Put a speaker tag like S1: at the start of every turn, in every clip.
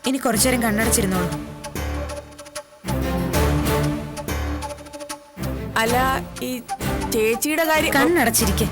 S1: ഇനി കുറച്ചേരം കണ്ണടച്ചിരുന്നോളൂ.
S2: അല്ല, ഈ ചേച്ചിയുടെ കാര്യം.
S1: കണ്ണടച്ചിരിക്കെ.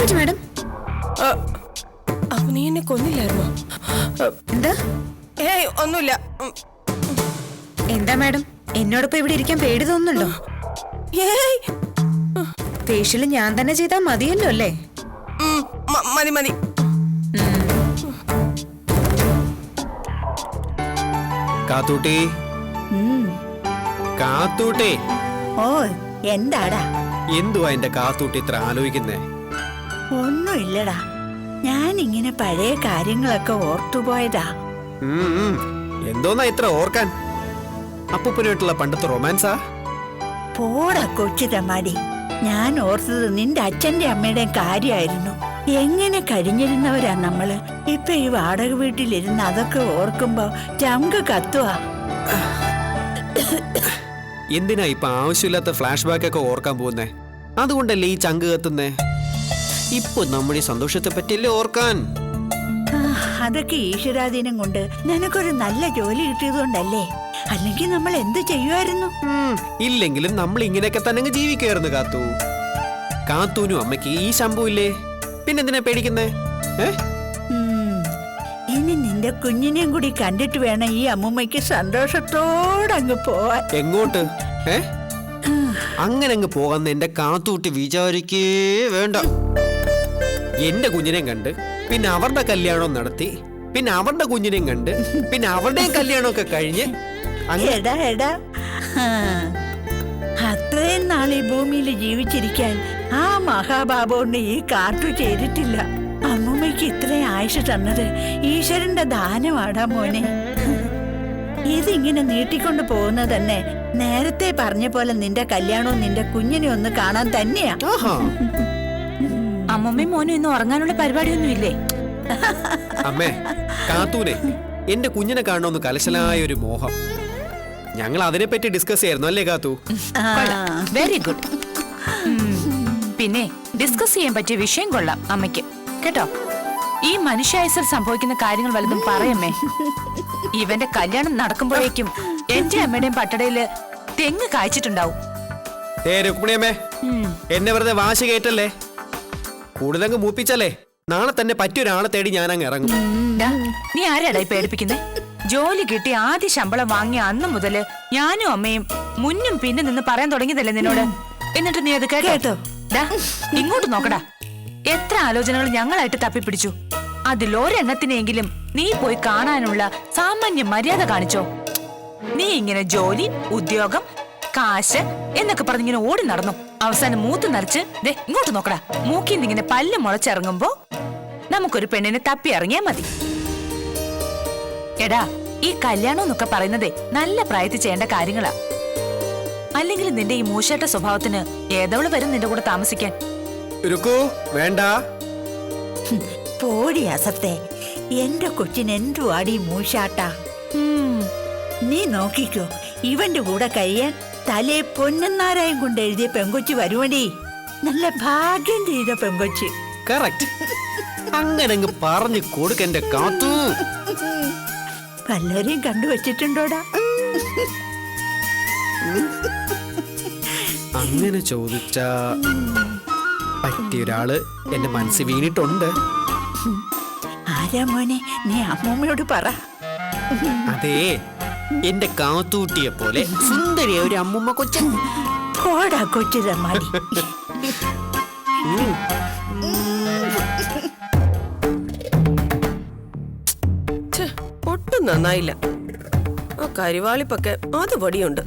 S1: എന്ത് മാഡം?
S2: അപ്പൊ നീ എന്നെ കൊന്നില്ലായിരുന്നോ?
S1: എന്താ?
S2: ഏയ് ഒന്നുമില്ല.
S1: എന്താ മാഡം, എന്നോടൊപ്പം ഇവിടെ ഇരിക്കാൻ പേടി തോന്നുന്നുണ്ടോ?
S2: ഏയ്
S1: ഫേഷ്യൽ ഞാൻ തന്നെ ചെയ്താൽ മതിയല്ലോ അല്ലേ?
S2: മതി മതി.
S3: കാത്തൂട്ടി, കാത്തൂട്ടി.
S4: ഓ, എന്താടാ?
S3: എന്തുവാ എന്റെ കാത്തൂട്ടി ഇത്ര ആലോചിക്കുന്നേ?
S4: ഒന്നുമില്ലടാ, ഞാനിങ്ങനെ പഴയ കാര്യങ്ങളൊക്കെ ഓർത്തുപോയതാ.
S3: എന്തോന്നാ ഇത്ര ഓർക്കാൻ? അപ്പൂപ്പനായിട്ടുള്ള പണ്ടത്തെ റൊമാൻസാ?
S4: പോടാ കൊച്ചു തമാടി, ഞാൻ ഓർത്തത് നിന്റെ അച്ഛന്റെ അമ്മയുടെയും കാര്യമായിരുന്നു. എങ്ങനെ കഴിഞ്ഞിരുന്നവരാ നമ്മള്. ഇപ്പൊ ഈ വാടക വീട്ടിലിരുന്ന് അതൊക്കെ ഓർക്കുമ്പോ ചങ്ക് കത്തുവാ.
S3: എന്തിനാ ഇപ്പൊ ആവശ്യമില്ലാത്ത ഫ്ലാഷ് ബാക്ക് ഒക്കെ ഓർക്കാൻ പോകുന്നേ? അതുകൊണ്ടല്ലേ ഈ ചങ്ക് കത്തുന്നേ? ഇപ്പൊ നമ്മുടെ ഈ സന്തോഷത്തെ പറ്റിയല്ലേ ഓർക്കാൻ.
S4: അതൊക്കെ ഈശ്വരാധീനം കൊണ്ട് നിനക്കൊരു നല്ല ജോലി കിട്ടിയതുകൊണ്ടല്ലേ. അല്ലെങ്കിൽ നമ്മൾ എന്ത് ചെയ്യുമായിരുന്നു?
S3: ഇല്ലെങ്കിലും നമ്മൾ ഇങ്ങനെയൊക്കെ തന്നെ ജീവിക്കുമായിരുന്നു കാത്തു. കാത്തൂനും അമ്മയ്ക്ക് ഈ ശമ്പു ഇല്ലേ, പിന്നെന്തിനാ പേടിക്കുന്നേ?
S4: ഇനി നിന്റെ കുഞ്ഞിനെയും കൂടി കണ്ടിട്ട് വേണം ഈ അമ്മൂമ്മയ്ക്ക് സന്തോഷത്തോടെ അങ്ങ് പോവാൻ.
S3: എങ്ങോട്ട്? അങ്ങനെ അങ്ങ് പോകാന്ന് എന്റെ കാത്തൂട്ടി വിചാരിക്കേ വേണ്ട. എന്റെ കുഞ്ഞിനെയും കണ്ട്, പിന്നെ അവരുടെ കല്യാണം നടത്തി, പിന്നെ അവരുടെ കുഞ്ഞിനെയും കണ്ട്, പിന്നെ അവരുടെയും കല്യാണമൊക്കെ കഴിഞ്ഞ്
S4: എടാ എടാ, അത്രയും നാൾ ഈ ഭൂമിയിൽ ജീവിച്ചിരിക്കാൻ ആ മഹാബാബുണ്ട് ഈ കാട്ടു ചെയ്തിട്ടില്ല. അമ്മൂമ്മയ്ക്ക് ഇത്രയും ആയുസ് തന്നത് ഈശ്വരന്റെ ദാനമാടാ മോനെ. ഇതിങ്ങനെ നീട്ടിക്കൊണ്ട് പോകുന്നത് തന്നെ നേരത്തെ പറഞ്ഞ പോലെ നിന്റെ കല്യാണവും നിന്റെ കുഞ്ഞിനെ ഒന്ന് കാണാൻ തന്നെയാ.
S1: അമ്മമ്മയും മോനും ഇന്ന് ഉറങ്ങാനുള്ള പരിപാടിയൊന്നും ഇല്ലേ?
S3: അമ്മേ, കാത്തൂനെ എന്റെ കുഞ്ഞിനെ കാണണമെന്ന് കലശലായ ഒരു മോഹം. ഞങ്ങൾ അതിനെപ്പറ്റി ഡിസ്കസ് ചെയ്യായിരുന്നു അല്ലേ കാത്തു?
S1: Very good. പിന്നെ ഡിസ്കസ് ചെയ്യാൻ പറ്റിയ വിഷയം കൊള്ളാം അമ്മയ്ക്ക് കേട്ടോ. ഈ മനുഷ്യായുസിൽ സംഭവിക്കുന്ന കാര്യങ്ങൾ വല്ലതും പറയമ്മേ. ഇവന്റെ കല്യാണം നടക്കുമ്പോഴേക്കും എന്റെ അമ്മയുടെയും പട്ടടയില് തെങ്ങ് കായ്ച്ചിട്ടുണ്ടാവും.
S3: എന്നെ വെറുതെ വാശി കേട്ടല്ലേ, കൂടുതലങ്ങ് മൂപ്പിച്ചല്ലേ നാളെ തന്നെ പറ്റിയൊരാളെ തേടി ഞാനങ്ങ് ഇറങ്ങും.
S1: നീ ആരാടായി പേടിപ്പിക്കുന്നേ? ജോലി കിട്ടി ആദ്യ ശമ്പളം വാങ്ങിയ അന്ന് മുതല് ഞാനും അമ്മയും മുന്നും പിന്നെ നിന്ന് പറയാൻ തുടങ്ങിയതല്ലേ നിന്നോട്. എന്നിട്ട് നീ അത് കേട്ടോ? ഇങ്ങോട്ട് നോക്കടാ, എത്ര ആലോചനകൾ ഞങ്ങളായിട്ട് തപ്പിപ്പിടിച്ചു. അതിലൊരെണ്ണത്തിനെങ്കിലും നീ പോയി കാണാനുള്ള സാമാന്യ മര്യാദ കാണിച്ചോ? നീ ഇങ്ങനെ ജോലി, ഉദ്യോഗം, കാശ് എന്നൊക്കെ പറഞ്ഞിങ്ങനെ ഓടി നടന്നു. അവസാനം മൂത്ത് നരച്ച് ദേ ഇങ്ങോട്ട് നോക്കടാ, മൂക്കിന്ന് ഇങ്ങനെ പല്ല് മുളച്ചിറങ്ങുമ്പോ നമുക്കൊരു പെണ്ണിനെ തപ്പി ഇറങ്ങിയാ മതി. എടാ, ഈ കല്യാണം എന്നൊക്കെ പറയുന്നതേ നല്ല പ്രായത്തിൽ ചെയ്യേണ്ട കാര്യങ്ങളാ. അല്ലെങ്കിൽ നിന്റെ ഈ മൂശേട്ട സ്വഭാവത്തിന് ഏതവള് വരും നിന്റെ കൂടെ താമസിക്കാൻ?
S3: വേണ്ട,
S4: പോടി അസത്തെ. എന്റെ കൊച്ചിന് എന്തുവാടി മൂശാട്ടാ. നീ നോക്കിക്കോ, ഇവന്റെ കൂടെ കഴിയാൻ തലേ പൊന്നന്നാരായം കൊണ്ട് എഴുതിയ പെങ്കൊച്ചി വരുവടി. നല്ല ഭാഗ്യം ചെയ്ത പെങ്കൊച്ചി.
S3: കറക്റ്റ്. അങ്ങനെ അങ്ങ് പറഞ്ഞു കൊടുക്കെന്റെ കാത്തു.
S4: പലരെയും കണ്ടുവച്ചിട്ടുണ്ടോടാ?
S3: അങ്ങനെ ചോദിച്ചാ പറ്റിയൊരാള് എന്റെ മനസ്സിൽ വീണിട്ടുണ്ട്.
S4: ആരാ മോനെ, നീ അമ്മൂമ്മയോട് പറ.
S3: അതേ, എന്റെ കാത്തൂട്ടിയെ പോലെ സുന്ദരിയ ഒരു അമ്മുമ്മ കൊച്ചൻ.
S4: കോടാ കൊച്ചു തമ്മാടി.
S2: ഒട്ടും നന്നായില്ല. ആ കരിവാളിപ്പൊക്കെ അത് പടിയുണ്ട്.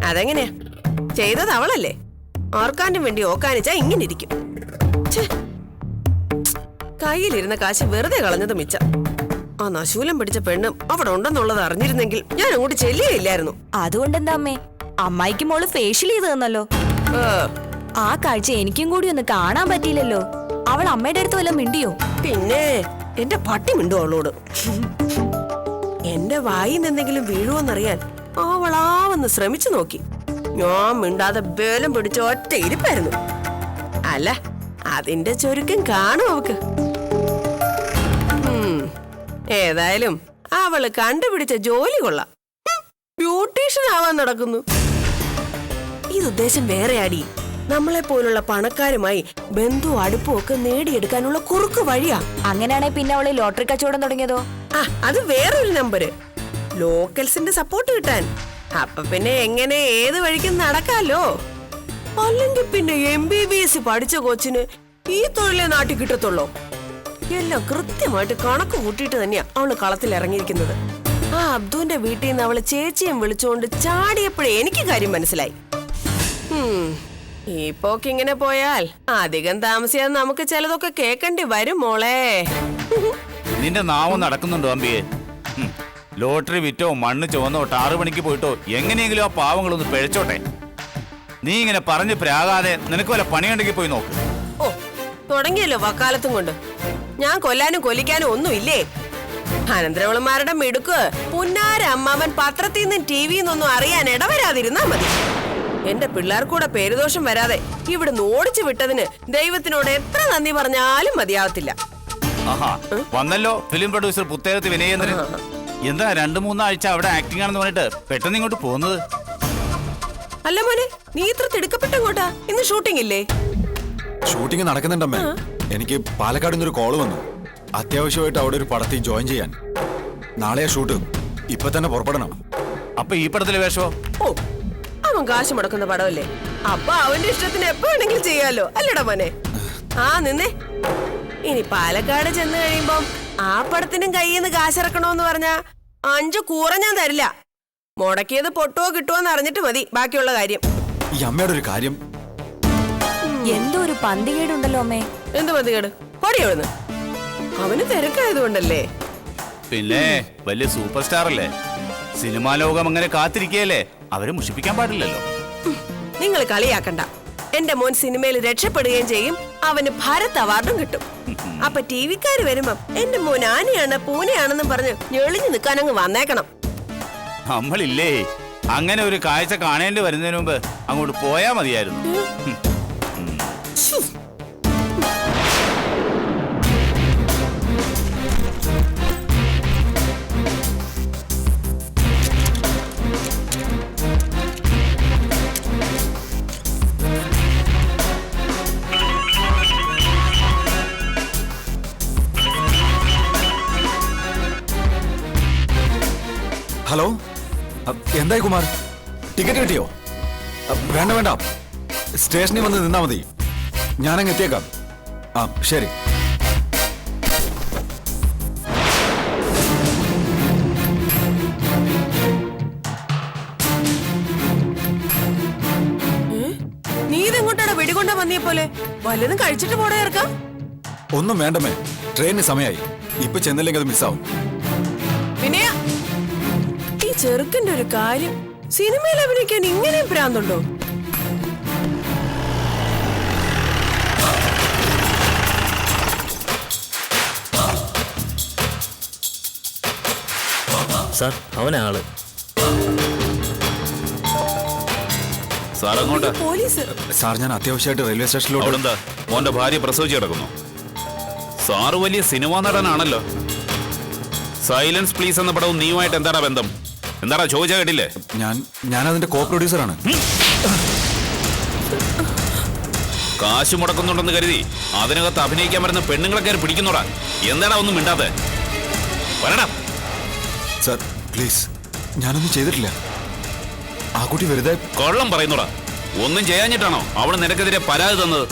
S2: അതെങ്ങനെയാ ചെയ്തത്? അവളല്ലേ ആർക്കാനും വേണ്ടി ഓക്കാനിച്ചാ ഇങ്ങനെ ഇരിക്കും. കയ്യിലിരുന്ന കാശ് വെറുതെ കളഞ്ഞത് മിച്ച. ആ നശൂലം പിടിച്ച പെണ്ണും അവിടെ ഉണ്ടെന്നുള്ളത് അറിഞ്ഞിരുന്നെങ്കിൽ ഞാൻ അങ്ങോട്ട് ചെല്ലുകയില്ലായിരുന്നു.
S5: അതുകൊണ്ടെന്താ അമ്മേ, അമ്മായിക്ക് മോള് ഫേഷ്യൽ ചെയ്ത് തന്നല്ലോ. ആ കാഴ്ച എനിക്കും കൂടി ഒന്ന് കാണാൻ പറ്റിയില്ലല്ലോ. അവൾ അമ്മയുടെ അടുത്ത് വല്ലതും മിണ്ടിയോ?
S2: പിന്നെ എന്റെ പട്ടി മിണ്ടു അവളോട്. എന്റെ വായിൽ നിന്നെങ്കിലും വീഴുവോന്നറിയാൻ അവളാവെന്ന് ശ്രമിച്ചു നോക്കി. ഞാൻ മിണ്ടാതെ ബേലം പിടിച്ച ഒറ്റ ഇരിപ്പായിരുന്നു. അല്ല, അതിന്റെ ചുരുക്കം കാണും അവക്ക്. ഏതായാലും അവള് കണ്ടുപിടിച്ച ജോലി കൊള്ളാം. ബ്യൂട്ടീഷ്യൻ ആവാൻ നടക്കുന്നു. ഇത് ഉദ്ദേശം വേറെ അടി. നമ്മളെ പോലുള്ള പണക്കാരുമായി ബന്ധുവും അടുപ്പും ഒക്കെ നേടിയെടുക്കാനുള്ള കുറുക്ക് വഴിയാ.
S5: അങ്ങനെയാണെ പിന്നെ അവള് ലോട്ടറി കച്ചവടം തുടങ്ങിയതോ?
S2: ആ, അത് വേറൊരു നമ്പര്. ലോക്കൽസിന്റെ സപ്പോർട്ട് കിട്ടാൻ. അപ്പൊ പിന്നെ എങ്ങനെ ഏത് വഴിക്കും നടക്കാലോ. അല്ലെങ്കിൽ പിന്നെ MBBS പഠിച്ച കൊച്ചിന് ഈ തൊഴിലെ നാട്ടിൽ കിട്ടത്തുള്ളൂ. എല്ലാം കൃത്യമായിട്ട് കണക്ക് കൂട്ടിയിട്ട് തന്നെയാ അവള് കളത്തിൽ ഇറങ്ങിയിരിക്കുന്നത്. ആ അബ്ദുവിന്റെ വീട്ടിൽ നിന്ന് അവള് ചേച്ചിയും വിളിച്ചുകൊണ്ട് ചാടിയപ്പോഴേ എനിക്ക് കാര്യം മനസ്സിലായി. ഈ പോക്കിങ്ങനെ പോയാൽ അധികം താമസിയാതെ നമുക്ക് ചിലതൊക്കെ കേൾക്കേണ്ടി വരും മോളെ.
S6: നിന്റെ നാവ് നടക്കുന്നുണ്ടോ അമ്പിയെ? ലോട്ടറി വിറ്റോ മണ്ണ് ചുവന്നോ 6 മണിക്ക് പോയിട്ടോ എങ്ങനെയെങ്കിലും ആ പാവങ്ങളൊന്ന് പിഴച്ചോട്ടെ. നീ ഇങ്ങനെ പറഞ്ഞ് പ്രാകാതെ നിനക്ക് വല്ല പണിയുണ്ടെങ്കിൽ പോയി നോക്ക്.
S2: ഓ, തുടങ്ങിയല്ലോ വക്കാലത്തും കൊണ്ട്. ഞാൻ കൊല്ലാനും കൊല്ലിക്കാനും ഒന്നുമില്ലേ. അനന്തരവളന്മാരുടെ മിടുക്ക് പുന്നാര അമ്മാവൻ പത്രത്തിൽ നിന്നും TV നിന്നൊന്നും അറിയാൻ ഇടവരാതിരുന്നാ മതി. എന്റെ പിള്ളേർക്കൂടെ പേരുദോഷം വരാതെ ഇവിടുന്ന് ഓടിച്ചു വിട്ടതിന് ദൈവത്തിനോട് എത്ര നന്ദി പറഞ്ഞാലും മതിയാവത്തില്ല.
S6: ആഹാ, വന്നല്ലോ ഫിലിം പ്രൊഡ്യൂസർ പുത്തേരത്ത് വിനയേന്ദ്രൻ. എന്താ 2-3 ആഴ്ച അവിടെ ആക്ടിംഗ് ആണെന്ന് പറഞ്ഞിട്ട് പെട്ടെന്ന് ഇങ്ങോട്ട് പോകുന്നത്?
S2: അല്ല മോനെ, നീ ഇത്ര തിടുക്കപ്പെട്ടങ്ങോട്ടാ? ഇന്ന് ഷൂട്ടിംഗ് ഇല്ലേ?
S7: ഷൂട്ടിംഗ് നടക്കുന്നുണ്ടമ്മേ. എനിക്ക് പാലക്കാട് നിന്നൊരു കോള് വന്നു. അത്യാവശ്യമായിട്ട് അവിടെ ഒരു പടത്തിൽ ജോയിൻ ചെയ്യാൻ. നാളെയാ ഷൂട്ട്. ഇപ്പൊ തന്നെ പുറപ്പെടണം.
S6: അപ്പൊ ഈ പടത്തിലെ വേഷമോ?
S2: ഓ, അവൻ കാശ് മുടക്കുന്ന പടമല്ലേ. അപ്പൊ അവന്റെ ഇഷ്ടത്തിന് എപ്പോ വേണമെങ്കിലും ചെയ്യാലോ, അല്ലടാ മോനെ? ആ നിന്നേ. ഇനി പാലക്കാട് ചെന്ന് കഴിയുമ്പം ആ പടത്തിനും കയ്യിൽ നിന്ന് കാശിറക്കണോന്ന് പറഞ്ഞാ 5 കൂറ ഞാൻ തരില്ല. മുടക്കിയത് പൊട്ടുവോ കിട്ടുവോന്ന് അറിഞ്ഞിട്ട് മതി ബാക്കിയുള്ള കാര്യം.
S7: ഈ അമ്മയുടെ ഒരു കാര്യം.
S5: എന്തോ ഒരു പന്തികേടുണ്ടല്ലോ അമ്മേ.
S2: എന്ത് പന്തികേട്? പൊടിയോന്ന്. അവന് തിരക്കായതുകൊണ്ടല്ലേ.
S6: പിന്നെ വലിയ സൂപ്പർ സ്റ്റാർ അല്ലേ. സിനിമാ ലോകം അങ്ങനെ കാത്തിരിക്കുകയല്ലേ. അവരെ മുഷിപ്പിക്കാൻ പാടില്ലല്ലോ.
S2: നിങ്ങൾ കളിയാക്കണ്ട. എന്റെ മോൻ സിനിമയിൽ രക്ഷപ്പെടുകയും ചെയ്യും. അവന് ഭാരത് അവാർഡും കിട്ടും. അപ്പൊ ടിവിക്കാര് വരുമ്പം എന്റെ മോൻ ആനയാണ് പൂനയാണെന്നും പറഞ്ഞ് ഞെളിഞ്ഞു നിൽക്കാനങ്ങ് വന്നേക്കണം.
S6: നമ്മളില്ലേ അങ്ങനെ ഒരു കാഴ്ച കാണേണ്ടി വരുന്നതിന് മുമ്പ് അങ്ങോട്ട് പോയാ മതിയായിരുന്നു.
S7: ഹലോ, എന്തായി കുമാർ? ടിക്കറ്റ് കിട്ടിയോ? വേണ്ട വേണ്ട, സ്റ്റേഷനിൽ വന്ന് നിന്നാ മതി. ഞാനങ്ങ് എത്തിയേക്കാം. ആ ശരി.
S2: നീ ഇതെങ്ങോട്ടാണ് വെടികൊണ്ട വന്നിയെ പോലെ? വല്ലതും കഴിച്ചിട്ട് പോടാ ഇറക്കാം.
S7: ഒന്നും വേണ്ടമേ, ട്രെയിനിന് സമയമായി. ഇപ്പൊ ചെന്നില്ലെങ്കിൽ അത് മിസ്സാവും.
S2: പിന്നെ ഈ ചെറുക്കന്റെ ഒരു കാര്യം, സിനിമയിൽ അഭിനയിക്കാൻ ഇങ്ങനെയും ഭ്രാന്തുണ്ടോ?
S8: സാർ, അവനാള്.
S6: സാർ അങ്ങോട്ട്.
S2: പോലീസ്.
S7: സാർ, ഞാൻ അത്യാവശ്യമായിട്ട് റെയിൽവേ സ്റ്റേഷനിലോട്ട്.
S6: അവിടെന്താ മോന്റെ ഭാര്യ പ്രസവിച്ച് കിടക്കുന്നു? സാറ് വലിയ സിനിമാ നടനാണല്ലോ. സൈലൻസ് പ്ലീസ് എന്ന പടവും നീയുമായിട്ട് എന്താടാ ബന്ധം? എന്താടാ ചോദിച്ചാ കേട്ടില്ലേ?
S7: ഞാൻ അതിന്റെ കോ പ്രൊഡ്യൂസറാണ്.
S8: കാശ് മുടക്കുന്നുണ്ടെന്ന് കരുതി അതിനകത്ത് അഭിനയിക്കാൻ വരുന്ന പെണ്ണുങ്ങളെ കയറി പിടിക്കുന്നോടാ. എന്താടാ ഒന്നും മിണ്ടാതെ? വരണം.
S7: സർ പ്ലീസ്, ഞാനൊന്നും ചെയ്തിട്ടില്ല. ആ കുട്ടി വെറുതെ.
S8: കൊള്ളം പറയുന്നോടാ. ഒന്നും ചെയ്യാഞ്ഞിട്ടാണോ അവള് നിനക്കെതിരെ പരാതി തന്നത്?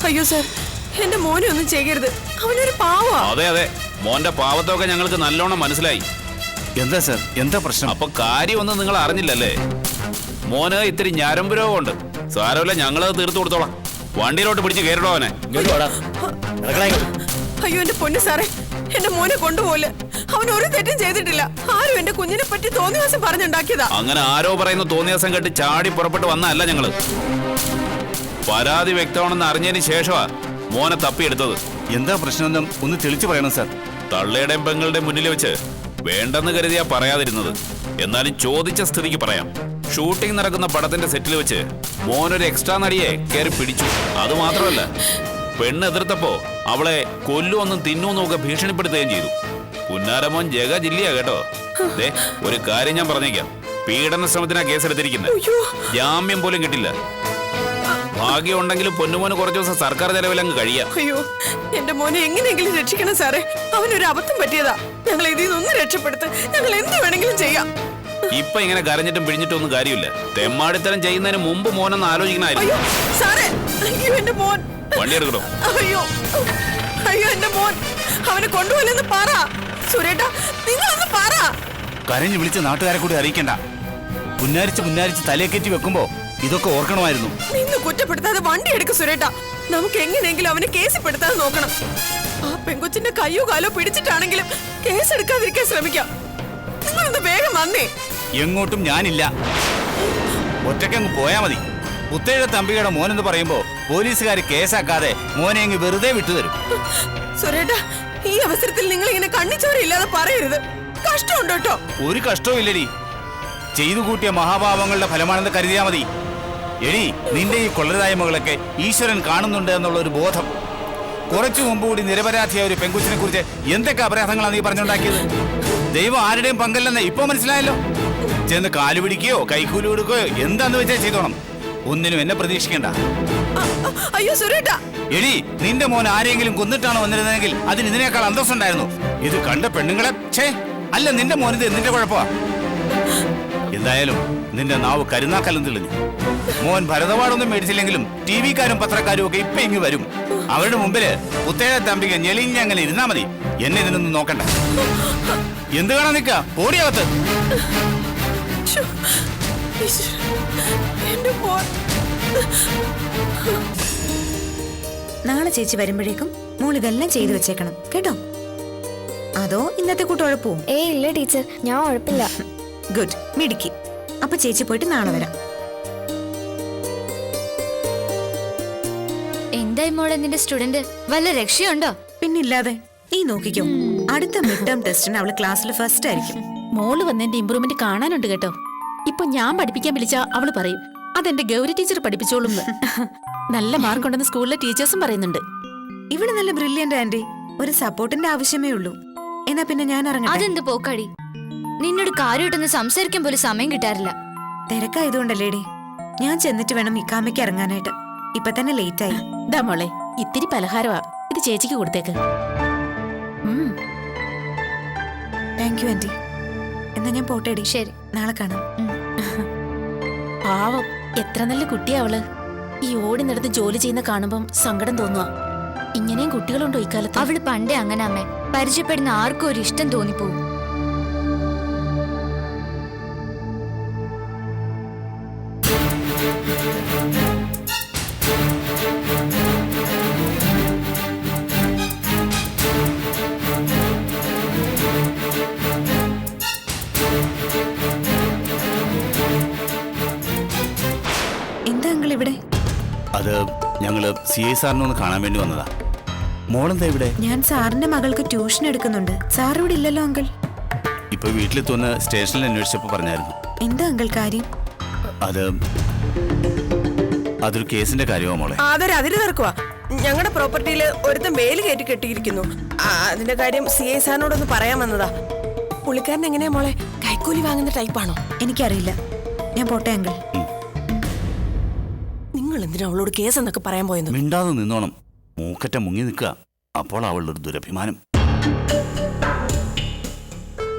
S2: അയ്യോ സാർ, എന്റെ മോനെ ഒന്നും ചെയ്യരുത്. അവനൊരു പാവാ.
S8: അതെ അതെ, മോന്റെ പാവത്തൊക്കെ ഞങ്ങൾക്ക് നല്ലോണം മനസ്സിലായി.
S6: എന്താ സർ, എന്താ പ്രശ്നം?
S8: അപ്പൊ കാര്യമൊന്നും നിങ്ങൾ അറിഞ്ഞില്ലല്ലേ? മോന് ഇത്തിരി ഞരമ്പ് രോഗമുണ്ട്. സാരമില്ല, ഞങ്ങളത് തീർത്തു കൊടുത്തോളാം. വണ്ടിയിലോട്ട് പിടിച്ച് കയറിടോ അവനെ.
S2: അയ്യോ എന്റെ പൊന്നു സാറേ, എന്റെ മോനെ കൊണ്ടുപോലെ. അവൻ ഒരു തെറ്റും ചെയ്തിട്ടില്ല. ആരും എന്റെ കുഞ്ഞിനെ പറ്റി തോന്നിയ ദിവസം പറഞ്ഞുണ്ടാക്കിയതാ.
S8: അങ്ങനെ ആരോ പറയുന്ന തോന്നിയ ദിവസം കേട്ട് ചാടി പുറപ്പെട്ട് വന്നല്ല ഞങ്ങള്. പരാതി വ്യക്തമാണെന്ന് അറിഞ്ഞതിന് ശേഷമാ മോനെ തപ്പിയെടുത്തത്.
S6: എന്താ പ്രശ്നമെന്നും ഒന്ന് തെളിച്ചു പറയണം സർ.
S8: തള്ളയുടെയും പെങ്ങളുടെയും മുന്നിൽ വെച്ച് വേണ്ടെന്ന് കരുതിയാ പറയാതിരുന്നത്. എന്നാലും ചോദിച്ച സ്ഥിതിക്ക് പറയാം. ഷൂട്ടിംഗ് നടക്കുന്ന പടത്തിന്റെ സെറ്റിൽ വെച്ച് മോനൊരു എക്സ്ട്രാ നടിയെ കയറി പിടിച്ചു. അത് മാത്രമല്ല, പെണ്ണ് എതിർത്തപ്പോ അവളെ കൊല്ലുവെന്നും തിന്നൂന്നും ഒക്കെ ഭീഷണിപ്പെടുത്തുകയും ചെയ്തു. പുന്നാരമോൻ ജഗ ജില്ലയാ കേട്ടോ. ദേ, ഒരു കാര്യം ഞാൻ പറഞ്ഞേക്കാം. പീഡന ശ്രമത്തിനാ കേസെടുത്തിരിക്കുന്നത്. ജാമ്യം പോലും കിട്ടില്ല. ഭാഗ്യം ഉണ്ടെങ്കിലും പൊന്നുമോന് കുറച്ചു ദിവസം സർക്കാർ ചെലവിലങ്ങ് കഴിയാം.
S2: അയ്യോ എന്റെ മോനെ എങ്ങനെയെങ്കിലും രക്ഷിക്കണം സാറേ. അവനൊരു അബദ്ധം പറ്റിയതാ. ഞങ്ങൾ ഇതിൽ നിന്നൊന്ന് രക്ഷപ്പെടുത്ത്. ഞങ്ങൾ എന്ത് വേണമെങ്കിലും ചെയ്യാം.
S8: ഇപ്പൊ ഇങ്ങനെ കരഞ്ഞിട്ടും പിഴിഞ്ഞിട്ടും ഒന്നും കാര്യമില്ല. തെമ്മാടിത്തരം ചെയ്യുന്നതിന് മുമ്പ് മോനൊന്ന് ആലോചിക്കണമായിരുന്നു.
S2: അയ്യോ സാറേ, അയ്യോ എന്റെ മോൻ.
S8: വണ്ടി എടുക്കണോ?
S2: അയ്യോ അയ്യോ എന്റെ മോൻ. അവനെ കൊണ്ടുപോലെന്ന് പറ സുരേട്ടാ, നിങ്ങളൊന്ന് പറ.
S6: കരഞ്ഞു വിളിച്ച് നാട്ടുകാരെ കൂടി അറിയിക്കണ്ട. പുന്നാരിച്ച് തലയെ കയറ്റി വെക്കുമ്പോ ഇതൊക്കെ ഓർക്കണമായിരുന്നു.
S2: നിന്ന് കുറ്റപ്പെടുത്താതെ വണ്ടി എടുക്ക സുരേട്ടാ. നമുക്ക് എങ്ങനെയെങ്കിലും അവനെ കേസിപ്പെടുത്താതെ നോക്കണം. ആ പെങ്കൊച്ചിന്റെ കയ്യോ കാലോ പിടിച്ചിട്ടാണെങ്കിലും കേസ് എടുക്കാതിരിക്കാൻ ശ്രമിക്കാം. നിങ്ങളൊന്ന് വേഗം വന്നേ.
S6: എങ്ങോട്ടും ഞാനില്ല. ഒറ്റയ്ക്കങ്ങ് പോയാ മതി. പുത്തേഴ തമ്പിയുടെ മോനെന്ന് പറയുമ്പോ പോലീസുകാർ കേസാക്കാതെ മോനെ അങ്ങ് വെറുതെ വിട്ടുതരും.
S2: സുരേട്ടാ, ഈ അവസരത്തിൽ നിങ്ങൾ ഇങ്ങനെ കണ്ണിച്ചോരയില്ലാതെ പറയരുത്. കഷ്ടമുണ്ട് കേട്ടോ.
S6: ഒരു കഷ്ടവും ഇല്ലടി. ചെയ്തു കൂട്ടിയ മഹാപാപങ്ങളുടെ ഫലമാണെന്ന് കരുതിയാ മതി. എടി, നിന്റെ ഈ കൊള്ളരുതായ്മകളൊക്കെ ഈശ്വരൻ കാണുന്നുണ്ട് എന്നുള്ള ഒരു ബോധം. കുറച്ചു മുമ്പ് കൂടി നിരപരാധിയായ ഒരു പെൺകുച്ചിനെ കുറിച്ച് എന്തൊക്കെ അപരാധങ്ങളാണ് നീ പറഞ്ഞുണ്ടാക്കിയത്? ദൈവം ആരുടെയും പങ്കല്ലെന്ന് ഇപ്പൊ മനസ്സിലായല്ലോ. ചെന്ന് കാലു പിടിക്കുകയോ കൈക്കൂലി കൊടുക്കുകയോ എന്താന്ന് വെച്ചാൽ ചെയ്തോണം. ഒന്നിനും എന്നെ പ്രതീക്ഷിക്കണ്ട.
S2: അയ്യോ സുരേട്ടാ.
S6: എടി, നിന്റെ മോൻ ആരെങ്കിലും കൊന്നിട്ടാണോ വന്നിരുന്നതെങ്കിൽ അതിന് ഇതിനേക്കാൾ അന്തസ്സുണ്ടായിരുന്നു. ഇത് കണ്ട പെണ്ണുങ്ങളെ അല്ല, നിന്റെ മോനിത് എന്തിന്റെ കുഴപ്പമാ? എന്തായാലും നിന്റെ നാവ് കരുനാക്കലം തെളിഞ്ഞു. മോൻ ഭരതവാടൊന്നും മേടിച്ചില്ലെങ്കിലും ടി വിക്കാരും പത്രക്കാരും ഒക്കെ ഇപ്പൊ ഇങ്ങ് വരും. അവരുടെ മുമ്പില് പുത്തേഴ തമ്പിക ഞെളിഞ്ഞങ്ങനെ ഇരുന്നാ മതി. എന്നെ ഇതിനൊന്നും നോക്കണ്ട. എന്ത് കാണാൻ നിക്ക? ഓടിയകത്ത്.
S9: നാളെ ചേച്ചി വരുമ്പോഴേക്കും മോളിതെല്ലാം ചെയ്തു വെച്ചേക്കണം കേട്ടോ. അതോ ഇന്നത്തെ കൂട്ട് ഉഴപ്പവും?
S5: ഇല്ല ടീച്ചർ, ഞാൻ ഉഴപ്പില്ല.
S9: ഗുഡ്, മിടുക്കി. അപ്പൊ ചേച്ചി പോയിട്ട് നാളെ വരാം.
S5: എന്തായി മോളെ നിന്റെ സ്റ്റുഡന്റ്? വല്ല രക്ഷയുണ്ടോ?
S9: പിന്നില്ലാതെ. നീ നോക്കിക്കോ, അടുത്ത മിഡ് ടേം ടെസ്റ്റിന് അവള് ക്ലാസ്സിൽ ഫസ്റ്റ് ആയിരിക്കും.
S10: മോള് വന്നതിന്റെ ഇമ്പ്രൂവ്മെന്റ് കാണാനുണ്ട് കേട്ടോ. ഇപ്പൊ ഞാൻ പഠിപ്പിക്കാൻ വിളിച്ചാ അവള് പറയും അതെന്റെ ഗൗരി ടീച്ചർ പഠിപ്പിച്ചോളും. നല്ല മാർക്കുണ്ടെന്ന് സ്കൂളിലെ ടീച്ചേഴ്സും പറയുന്നുണ്ട്.
S9: ഇവിടെ നല്ല ബ്രില്യന്റ് ആന്റി. ഒരു സപ്പോർട്ടിന്റെ ആവശ്യമേ ഉള്ളൂ. എന്നാ പിന്നെ ഞാൻ ഇറങ്ങാം.
S5: അതെന്ത് പോക്കാടി? നിന്നോട് കാര്യമായിട്ടൊന്ന് സംസാരിക്കാൻ പോലും സമയം കിട്ടാറില്ല.
S9: തിരക്കായതുകൊണ്ടല്ലേടി. ഞാൻ ചെന്നിട്ട് വേണം ഇക്കാമയ്ക്ക് ഇറങ്ങാനായിട്ട്. ഇപ്പൊ തന്നെ ലേറ്റ് ആയി.
S10: ദാ മോളെ, ഇത്തിരി പലഹാരമാ, ഇത് ചേച്ചിക്ക് കൊടുത്തേക്ക്.
S9: Thank you aunty. എന്നാ ഞാൻ പോട്ടേടി.
S5: ശരി,
S9: നാളെ കാണാം.
S10: പാവം, എത്ര നല്ല കുട്ടിയാ അവള്. ഈ ഓടി നടന്ന് ജോലി ചെയ്യുന്ന കാണുമ്പം സങ്കടം തോന്നുക. ഇങ്ങനെയും കുട്ടികളുണ്ടോ ഇക്കാലത്ത്?
S5: അവള് പണ്ടേ അങ്ങനെ അമ്മേ. പരിചയപ്പെടുന്ന ആർക്കും ഒരു ഇഷ്ടം തോന്നിപ്പോവും.
S9: എന്താ അങ്കിൾ ഇവിടെ?
S6: അത് ഞങ്ങള് CI സാറിനെ ഒന്ന് കാണാൻ വേണ്ടി വന്നതാ. മോളെന്താ ഇവിടെ?
S9: ഞാൻ സാറിന്റെ മകൾക്ക് ട്യൂഷൻ എടുക്കുന്നുണ്ട്. സാർ ഇവിടെ ഇല്ലല്ലോ അങ്കിൾ.
S6: ഇപ്പൊ വീട്ടിലെത്തുന്ന സ്റ്റേഷനിൽ അന്വേഷിച്ചപ്പോ പറഞ്ഞായിരുന്നു.
S9: എന്താ അങ്കിൾ കാര്യം?
S6: അതൊരു കേസിന്റെ കാര്യമാ മോളെ.
S2: അതൊരു അതിര് തർക്കുവാ. ഞങ്ങളുടെ പ്രോപ്പർട്ടിയിൽ ഒരുത്തൻ വേല് കയറ്റി കെട്ടിയിരിക്കുന്നു. അതിന്റെ കാര്യം CI സാറിനോടൊന്ന് പറയാൻ വന്നതാ. പുള്ളിക്കാരൻ എങ്ങനെയാ മോളെ, കൈക്കൂലി വാങ്ങുന്ന ടൈപ്പാണോ?
S9: എനിക്കറിയില്ല. ഞാൻ പോട്ടെ അങ്കിൾ.
S2: നിങ്ങൾ നിങ്ങൾ എന്തിനാ അവളോട് കേസ് എന്നൊക്കെ പറയാൻ പോയെന്ന്?
S6: മിണ്ടാതെ നിന്നോണം. മൂക്കറ്റ മുങ്ങി നിൽക്കുക. അപ്പോൾ അവളുടെ ഒരു ദുരഭിമാനം.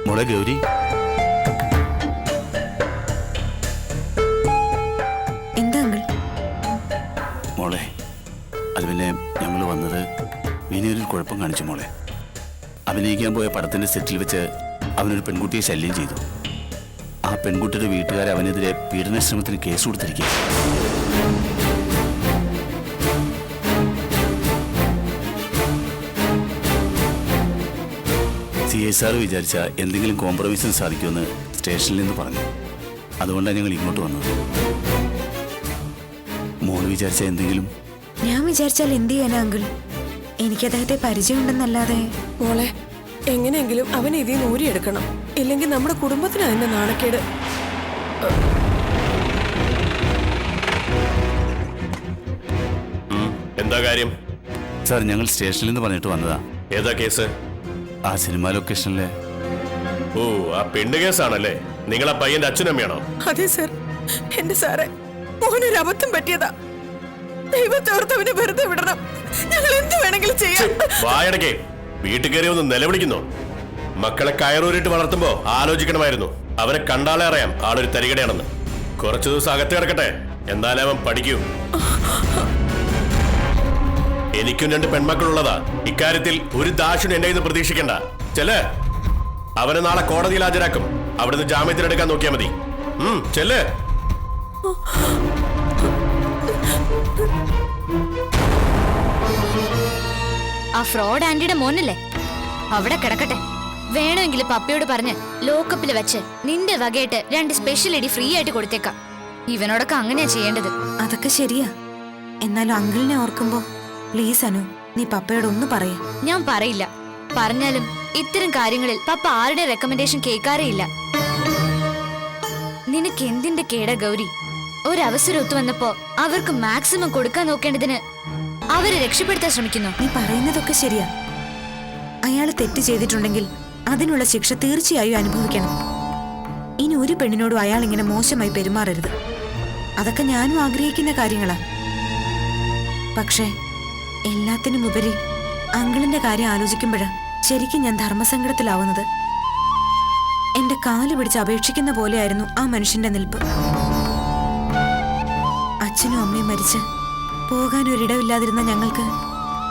S6: മോളെ ഗൗരി,
S9: എന്താ അങ്കിൾ?
S6: മോളെ അത് പിന്നെ ഞങ്ങൾ വന്നത് വിനയൊരു കുഴപ്പം കാണിച്ചു മോളെ. അഭിനയിക്കാൻ പോയ പടത്തിന്റെ സെറ്റിൽ വെച്ച് അവനൊരു പെൺകുട്ടിയെ ശല്യം ചെയ്തു. ആ പെൺകുട്ടിയുടെ വീട്ടുകാർ അവനെതിരെ പീഡനശ്രമത്തിന് കേസ് കൊടുത്തിരിക്കുക. CSR വിചാരിച്ച എന്തെങ്കിലും കോംപ്രമൈസിന് സാധിക്കുമെന്ന് സ്റ്റേഷനിൽ നിന്ന് പറഞ്ഞു. അതുകൊണ്ടാണ് ഞങ്ങൾ ഇങ്ങോട്ട് വന്നത്. മോൾ വിചാരിച്ച എന്തെങ്കിലും?
S9: ഞാൻ വിചാരിച്ചാൽ എന്ത് ചെയ്യാനാ അങ്കിൾ? എനിക്ക് അദ്ദേഹത്തെ പരിചയമുണ്ടെന്നല്ലാതെ.
S2: മോളെ, എങ്ങനെയെങ്കിലും അവനെ ഇതിൽ നിന്ന് ഊരിയെടുക്കണം. ഇല്ലെങ്കിൽ നമ്മുടെ കുടുംബത്തിന് അതിന്റെ നാണക്കേട്.
S11: എന്താ കാര്യം?
S6: സാർ, ഞങ്ങൾ സ്റ്റേഷനിൽ നിന്ന് പറഞ്ഞിട്ട് വന്നതാ.
S11: ഏതാ കേസ്?
S6: ആ സിനിമ ലൊക്കേഷനിലെ.
S11: ഓ, ആ പെണ്ണ് കേസാണല്ലേ? നിങ്ങൾ ആ പയ്യന്റെ അച്ഛനമ്മയാണോ?
S2: അതെ സർ. എന്റെ സാറെ, മോനൊരു അബദ്ധം പറ്റിയതാ. ദൈവത്തോർത്തവനെ വെറുതെ വിടണം. ഞങ്ങൾ എന്ത് വേണമെങ്കിലും ചെയ്യാം.
S11: വായടക്കേ, വീട്ടിൽ കയറി ഒന്ന് നിലവിളിക്കുന്നു. മക്കളെ കയറൂരിട്ട് വളർത്തുമ്പോ ആലോചിക്കണമായിരുന്നു. അവനെ കണ്ടാലേ അറിയാം ആളൊരു തരികടയാണെന്ന്. കുറച്ചു ദിവസം അകത്ത് കിടക്കട്ടെ, എന്നാലേ അവൻ പഠിക്കൂ. എനിക്കും 2 പെൺമക്കളുള്ളതാ. ഇക്കാര്യത്തിൽ ഒരു ദാക്ഷിണ്യം എന്റെ കയ്യിൽ നിന്ന് പ്രതീക്ഷിക്കണ്ട. ചെല്, അവനെ നാളെ കോടതിയിൽ ഹാജരാക്കും. അവിടുന്ന് ജാമ്യത്തിനെടുക്കാൻ നോക്കിയാൽ മതി. ചെല്.
S12: ആ ഫ്രോഡ് ആന്റിയുടെ മോനല്ലേ, അവിടെ കിടക്കട്ടെ. വേണമെങ്കിൽ പപ്പയോട് പറഞ്ഞ് ലോക്കപ്പിൽ വെച്ച് നിന്റെ വകയായിട്ട് 2 സ്പെഷ്യൽ എഡി ഫ്രീ ആയിട്ട് കൊടുത്തേക്കാം. ഇവനോടൊക്കെ അങ്ങനെയാ ചെയ്യേണ്ടത്.
S9: അതൊക്കെ ശരിയാ. എന്നാലും അങ്കിളിനെ ഓർക്കുമ്പോ പ്ലീസ് അനു, നീ പപ്പയോട് ഒന്ന് പറയേ.
S12: ഞാൻ പറയില്ല. പറഞ്ഞാലും ഇത്തരം കാര്യങ്ങളിൽ പപ്പ ആരുടെ റെക്കമെൻഡേഷൻ കേൾക്കാറേ ഇല്ല. നിനക്ക് എന്തിന്റെ കേടാ ഗൗരി? ഒരവസരം ഒത്തു വന്നപ്പോ അവർക്ക് മാക്സിമം കൊടുക്കാൻ നോക്കേണ്ടതിന് അവരെ രക്ഷപ്പെടുത്താൻ ശ്രമിക്കുന്നു.
S9: നീ പറയുന്നതൊക്കെ ശരിയാ. അയാൾ തെറ്റ് ചെയ്തിട്ടുണ്ടെങ്കിൽ അതിനുള്ള ശിക്ഷ തീർച്ചയായും അനുഭവിക്കണം. ഇനി ഒരു പെണ്ണിനോടും അയാൾ ഇങ്ങനെ മോശമായി പെരുമാറരുത്. അതൊക്കെ ഞാനും ആഗ്രഹിക്കുന്ന കാര്യങ്ങളാ. പക്ഷേ എല്ലാത്തിനും ഉപരി അങ്കിളിന്റെ കാര്യം ആലോചിക്കുമ്പോഴാ ശരിക്കും ഞാൻ ധർമ്മസങ്കടത്തിലാവുന്നത്. എന്റെ കാല് പിടിച്ച് അപേക്ഷിക്കുന്ന പോലെയായിരുന്നു ആ മനുഷ്യന്റെ നിൽപ്പ്. അച്ഛനും അമ്മയും മരിച്ച് പോകാനൊരിടമില്ലാതിരുന്ന ഞങ്ങൾക്ക്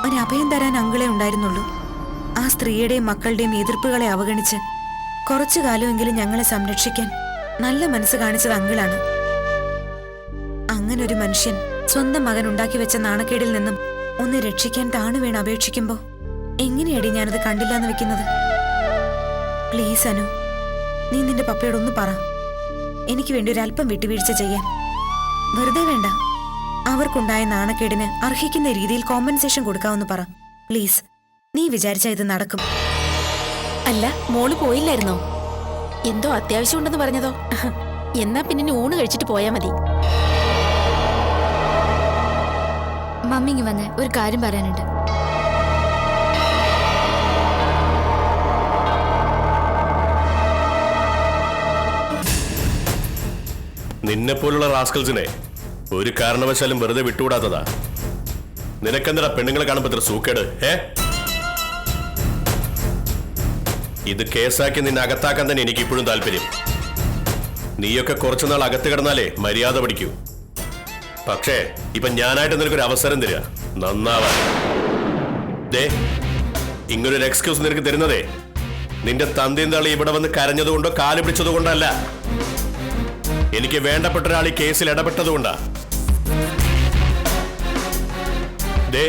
S9: ഒരഭയം തരാൻ അങ്കിളെ ഉണ്ടായിരുന്നുള്ളൂ. ആ സ്ത്രീയുടെയും മക്കളുടെയും എതിർപ്പുകളെ അവഗണിച്ച് കുറച്ചു കാലമെങ്കിലും ഞങ്ങളെ സംരക്ഷിക്കാൻ നല്ല മനസ്സ് കാണിച്ചത് അങ്കിളാണ്. അങ്ങനൊരു മനുഷ്യൻ സ്വന്തം മകൻ ഉണ്ടാക്കി വെച്ച നാണക്കേടിൽ നിന്നും ഒന്ന് രക്ഷിക്കാൻ താണു വീണ് അപേക്ഷിക്കുമ്പോ എങ്ങനെയാടി ഞാനത് കണ്ടില്ലാന്ന് വെക്കുന്നത്? പ്ലീസ് അനു, നീ നിന്റെ പപ്പയോടൊന്ന് പറ, എനിക്ക് വേണ്ടി ഒരു അല്പം വിട്ടുവീഴ്ച ചെയ്യാൻ. വെറുതെ വേണ്ട, അവർക്കുണ്ടായ നാണക്കേടിന് അർഹിക്കുന്ന രീതിയിൽ കോമ്പൻസേഷൻ കൊടുക്കാമെന്ന് പറ പ്ലീസ്. നീ വിചാരിച്ചാ ഇത് നടക്കും?
S10: അല്ല, മോള് പോയില്ലായിരുന്നോ? എന്തോ അത്യാവശ്യം ഉണ്ടെന്ന് പറഞ്ഞതോ? എന്നാ പിന്നെ ഊണ് കഴിച്ചിട്ട് പോയാ മതി.
S12: മമ്മിങ് വന്ന് ഒരു കാര്യം പറയാനുണ്ട്.
S11: നിന്നെ പോലുള്ള റാസ്കൽസിനെ ഒരു കാരണവശാലും വെറുതെ വിട്ടുകൂടാത്തതാ. നിനക്കെന്താ പെണ്ണുങ്ങളെ കാണുമ്പോ ഇത്ര സൂക്കേട്? ഇത് കേസാക്കി നിന്നെ അകത്താക്കാൻ തന്നെ എനിക്ക് ഇപ്പോഴും താല്പര്യം. നീയൊക്കെ കുറച്ചുനാൾ അകത്ത് കിടന്നാലേ മര്യാദ പഠിക്കൂ. പക്ഷേ ഇപ്പൊ ഞാനായിട്ട് നിനക്കൊരു അവസരം തരിക, നന്നാവാൻ. ദേ, ഇങ്ങനൊരു എക്സ്ക്യൂസ് നിനക്ക് തരുന്നതേ നിന്റെ തന്തയും തള്ളി ഇവിടെ വന്ന് കരഞ്ഞതുകൊണ്ടോ കാല് പിടിച്ചതുകൊണ്ടോ അല്ല. എനിക്ക് വേണ്ടപ്പെട്ട ഒരാൾ ഈ കേസിൽ ഇടപെട്ടതുകൊണ്ടാ. ദേ,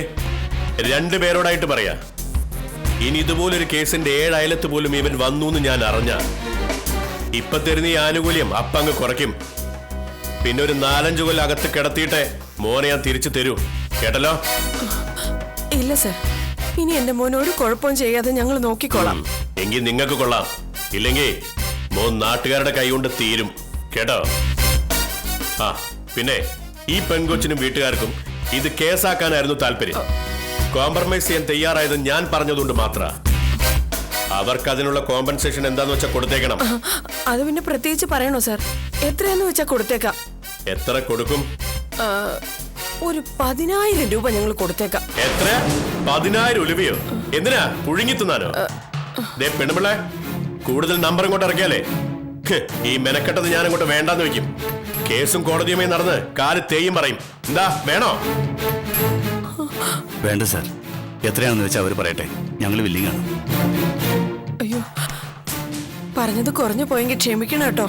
S11: 2 പേരോടായിട്ട് പറയാ, ഇനി ഇതുപോലൊരു കേസിന്റെ 7 അയലത്ത് പോലും ഇവൻ വന്നു എന്ന് ഞാൻ അറിഞ്ഞ ഇപ്പൊ തരുന്ന ഈ ആനുകൂല്യം അപ്പങ്ങ് കുറയ്ക്കും. പിന്നെ ഒരു 4-5 കൊല്ലം അകത്ത് കിടത്തിയിട്ട് മോനെ ഞാൻ തിരിച്ചു തരൂ, കേട്ടല്ലോ?
S2: ഇല്ല സർ, ഇനി എന്റെ മോനോട് കുഴപ്പവും ചെയ്യാതെ ഞങ്ങൾ നോക്കിക്കോളാം.
S11: എങ്കിൽ നിങ്ങൾക്ക് കൊള്ളാം, ഇല്ലെങ്കിൽ മോൻ നാട്ടുകാരുടെ കൈകൊണ്ട് തീരും, കേട്ടോ? ആ പിന്നെ ഈ പെൺകൊച്ചിനും വീട്ടുകാർക്കും ഇത് കേസാക്കാനായിരുന്നു താല്പര്യം. കോംപ്രമൈസ് ചെയ്യാൻ തയ്യാറായത് ഞാൻ പറഞ്ഞതുകൊണ്ട് മാത്രം. അവർക്ക് അതിനുള്ള കോമ്പൻസേഷൻ എന്താന്ന് വെച്ചാൽ കൊടുത്തേക്കണം.
S2: അത് പിന്നെ പ്രത്യേകിച്ച് പറയണോ സർ? എത്രയെന്ന് വെച്ചാ കൊടുത്തേക്കാം.
S11: എത്ര കൊടുക്കും?
S2: ഒരു 10,000 രൂപ ഞങ്ങൾ കൊടുത്തേക്കാം.
S11: എത്ര? 10,000 ഉലുവയോ? എന്തിനാ പുഴുങ്ങി തിന്നാനോ? ദേ പെണ്ണുപിള്ളേ, കൂടുതൽ നമ്പർ ഇങ്ങോട്ട് ഇറക്കിയാലേ ഈ മെനക്കെട്ടത് ഞാൻ അങ്ങോട്ട് വേണ്ടാന്ന് വെക്കും. കേസും കോടതിയുമായി നടന്ന് കാല് തേയും പറയും. എന്താ വേണോ?
S6: വേണ്ട സാർ, എത്രയാണെന്ന് വെച്ചാൽ അവർ പറയട്ടെ, ഞങ്ങൾ വില്ലിങ് ആണ്.
S2: അയ്യോ, പറഞ്ഞത് കുറഞ്ഞു പോയെങ്കിൽ ക്ഷമിക്കണം കേട്ടോ.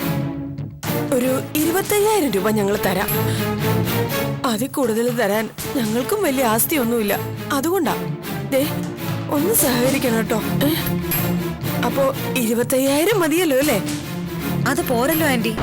S2: ഒരു 25,000 രൂപ ഞങ്ങൾ തരാം. അതിൽ കൂടുതൽ തരാൻ ഞങ്ങൾക്കും വലിയ ആസ്തിയൊന്നുമില്ല. അതുകൊണ്ടാ ദേ ഒന്ന് സഹകരിക്കണം കേട്ടോ. അപ്പോ 25,000 മതിയല്ലോ അല്ലേ?
S9: അത് പോരല്ലോ ആന്റി.